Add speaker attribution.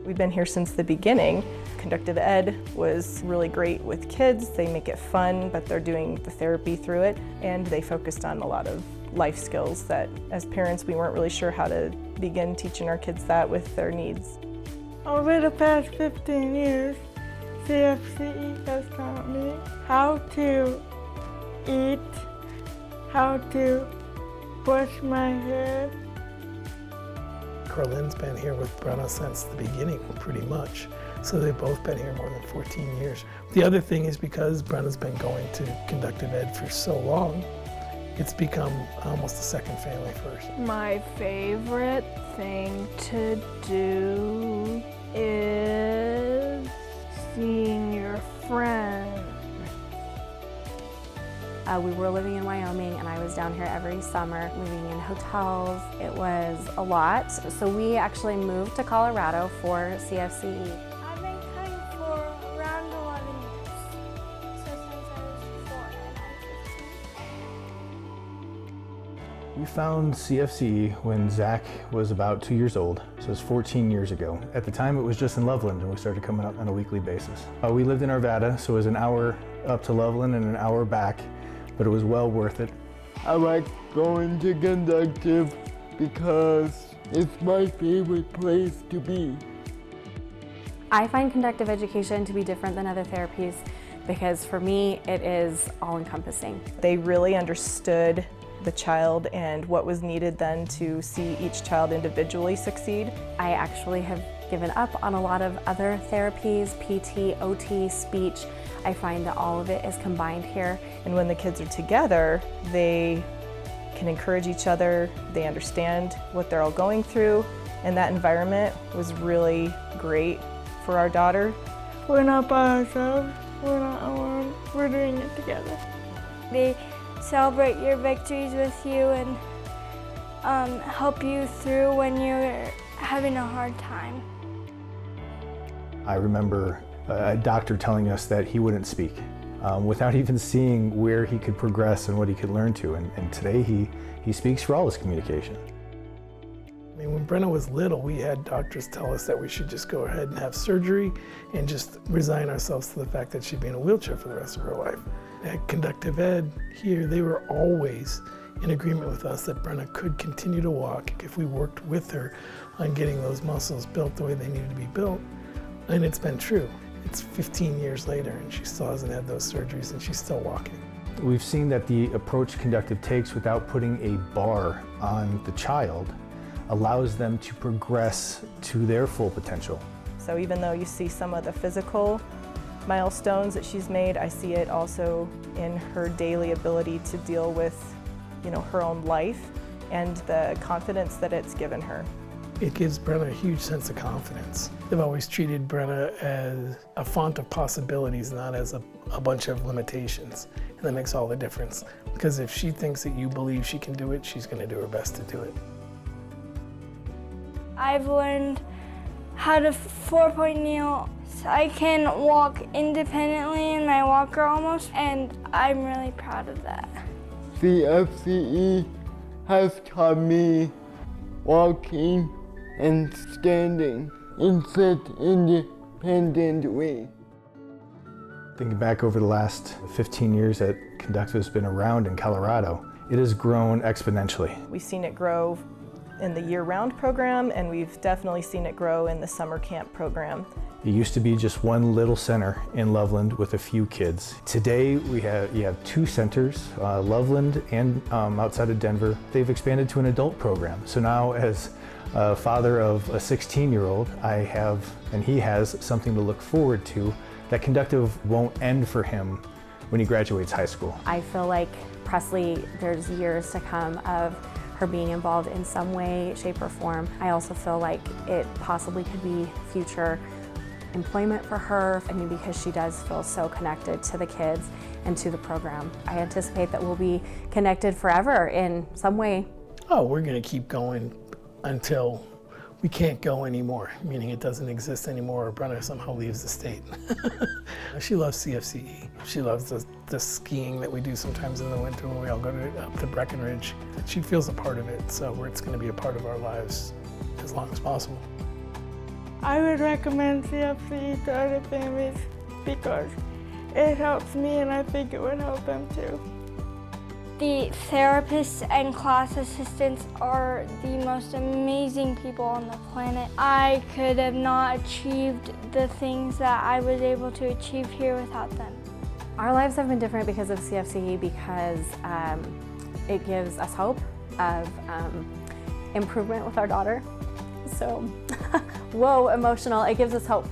Speaker 1: We've been here since the beginning. Conductive Ed was really great with kids. They make it fun, but they're doing the therapy through it, and they focused on a lot of life skills that as parents we weren't really sure how to begin teaching our kids that with their needs.
Speaker 2: Over the past 15 years, CFCE has taught me how to eat, how to brush my hair.
Speaker 3: Carlin's been here with Brenna since the beginning, pretty much. So they've both been here more than 14 years. The other thing is because Brenna's been going to Conductive Ed for so long, it's become almost a second family for us.
Speaker 2: My favorite thing to do is seeing your friends.
Speaker 4: We were living in Wyoming and I was down here every summer, living in hotels. It was a lot. So we actually moved to Colorado for CFCE.
Speaker 5: I've been coming for around 11 years. So since I was 4 and I'm 15.
Speaker 6: We found CFCE when Zach was about 2 years old, so it was 14 years ago. At the time it was just in Loveland and we started coming up on a weekly basis. We lived in Arvada, so it was an hour up to Loveland and an hour back, but it was well worth it.
Speaker 7: I like going to Conductive because it's my favorite place to be.
Speaker 4: I find conductive education to be different than other therapies because for me it is all-encompassing.
Speaker 1: They really understood the child and what was needed then to see each child individually succeed.
Speaker 4: I actually have given up on a lot of other therapies, PT, OT, speech. I find that all of it is combined here.
Speaker 1: And when the kids are together, they can encourage each other, they understand what they're all going through, and that environment was really great for our daughter.
Speaker 2: We're not by ourselves, we're not alone, we're doing it together.
Speaker 5: They celebrate your victories with you and help you through when you're having a hard time.
Speaker 6: I remember a doctor telling us that he wouldn't speak without even seeing where he could progress and what he could learn to. And today he speaks for all his communication.
Speaker 3: I mean, when Brenna was little, we had doctors tell us that we should just go ahead and have surgery and just resign ourselves to the fact that she'd be in a wheelchair for the rest of her life. At Conductive Ed here, they were always in agreement with us that Brenna could continue to walk if we worked with her on getting those muscles built the way they needed to be built. And it's been true. It's 15 years later and she still hasn't had those surgeries and she's still walking.
Speaker 6: We've seen that the approach Conductive takes without putting a bar on the child allows them to progress to their full potential.
Speaker 1: So even though you see some of the physical milestones that she's made, I see it also in her daily ability to deal with, her own life and the confidence that it's given her.
Speaker 3: It gives Brenna a huge sense of confidence. They've always treated Brenna as a font of possibilities, not as a bunch of limitations. And that makes all the difference. Because if she thinks that you believe she can do it, she's going to do her best to do it.
Speaker 5: I've learned how to 4-point kneel. So I can walk independently in my walker almost, and I'm really proud of that.
Speaker 7: CFCE has taught me walking and standing in such independent way.
Speaker 6: Thinking back over the last 15 years that Conductive has been around in Colorado, it has grown exponentially.
Speaker 1: We've seen it grow in the year-round program, and we've definitely seen it grow in the summer camp program.
Speaker 6: It used to be just one little center in Loveland with a few kids. Today you have 2 centers, Loveland and outside of Denver. They've expanded to an adult program. So now as a father of a 16-year-old, I have, and he has, something to look forward to that Conductive won't end for him when he graduates high school.
Speaker 4: I feel like Presley, there's years to come of her being involved in some way, shape, or form. I also feel like it possibly could be future employment for her, because she does feel so connected to the kids and to the program. I anticipate that we'll be connected forever in some way.
Speaker 3: Oh, we're going to keep going until we can't go anymore, meaning it doesn't exist anymore or Brenna somehow leaves the state. She loves CFCE. She loves the skiing that we do sometimes in the winter when we all go up to Breckenridge. She feels a part of it, so it's going to be a part of our lives as long as possible.
Speaker 2: I would recommend CFCE to other families because it helps me and I think it would help them too.
Speaker 5: The therapists and class assistants are the most amazing people on the planet. I could have not achieved the things that I was able to achieve here without them.
Speaker 4: Our lives have been different because of CFCE because it gives us hope of improvement with our daughter. So, whoa, emotional. It gives us hope.